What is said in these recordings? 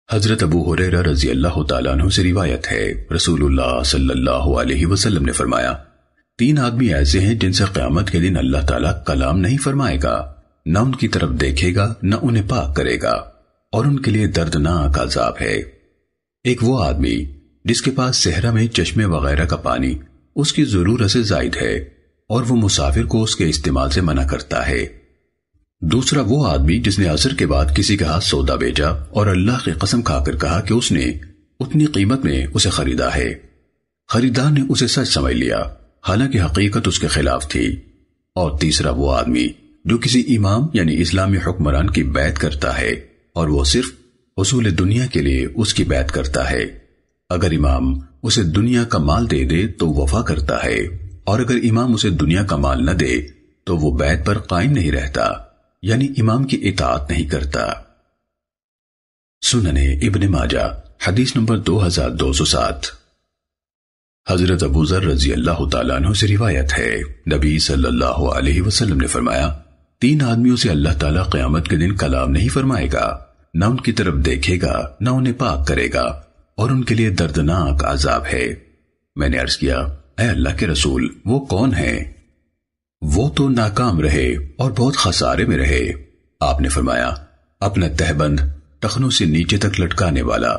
حضرت ابو ہریرہ رضی اللہ تعالیٰ عنہ سے روایت ہے، رسول اللہ صلی اللہ علیہ وسلم نے فرمایا، 3 آدمی ایسے ہیں جن سے قیامت کے دن اللہ تعالیٰ کلام نہیں فرمائے گا، نہ ان کی طرف دیکھے گا نہ انہیں پاک کرے گا، اور ان کے لیے دردناک عذاب ہے۔ ایک وہ آدمی جس کے پاس صحرا میں چشمے وغیرہ کا پانی اس کی ضرورت سے زائد ہے اور وہ مسافر کو اس کے استعمال سے منع کرتا ہے۔ دوسرا وہ آدمی جس نے عصر کے بعد کسی کے ہاتھ سودا بیچا اور اللہ کی قسم کھا کر کہا کہ اس نے اتنی قیمت میں اسے خریدا ہے۔ خریدار نے اسے سچ سمجھ لیا، حالانکہ حقیقت اس کے خلاف تھی۔ اور تیسرا وہ آدمی جو کسی امام یعنی اسلامی حکمران کی بیعت کرتا ہے اور وہ صرف حصول دنیا کے لیے اس کی بیعت کرتا ہے۔ اگر امام اسے دنیا کا مال دے دے تو وفا کرتا ہے، اور اگر امام اسے دنیا کا مال نہ دے تو وہ بیعت پر قائم نہیں رہتا، یعنی امام کی اطاعت نہیں کرتا۔ سنن ابن ماجہ حدیث نمبر 2207۔ حضرت ابو ذر رضی اللہ تعالیٰ عنہ سے روایت ہے، نبی صلی اللہ علیہ وسلم نے فرمایا، 3 آدمیوں سے اللہ تعالیٰ قیامت کے دن کلام نہیں فرمائے گا، نہ ان کی طرف دیکھے گا نہ انہیں پاک کرے گا، اور ان کے لیے دردناک عذاب ہے۔ میں نے عرض کیا، اے اللہ کے رسول، وہ کون ہیں؟ وہ تو ناکام رہے اور بہت خسارے میں رہے۔ آپ نے فرمایا، اپنا تہبند ٹخنوں سے نیچے تک لٹکانے والا،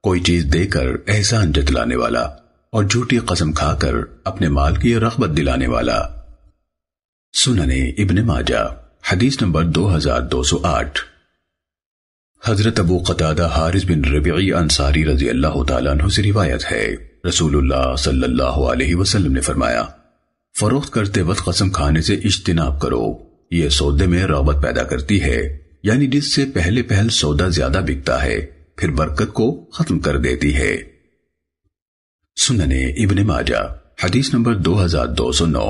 کوئی چیز دے کر احسان جتلانے والا، اور جھوٹی قسم کھا کر اپنے مال کی رغبت دلانے والا۔ سنن ابن ماجہ حدیث نمبر 2208۔ حضرت ابو قتادہ حارث بن ربیعی انصاری رضی اللہ تعالیٰ عنہ سے روایت ہے، رسول اللہ صلی اللہ علیہ وسلم نے فرمایا، فروخت کرتے وقت قسم کھانے سے اجتناب کرو، یہ سودے میں رغبت پیدا کرتی ہے، یعنی جس سے پہلے پہل سودا زیادہ بکتا ہے پھر برکت کو ختم کر دیتی ہے۔ سنن ابن ماجہ حدیث نمبر 2209۔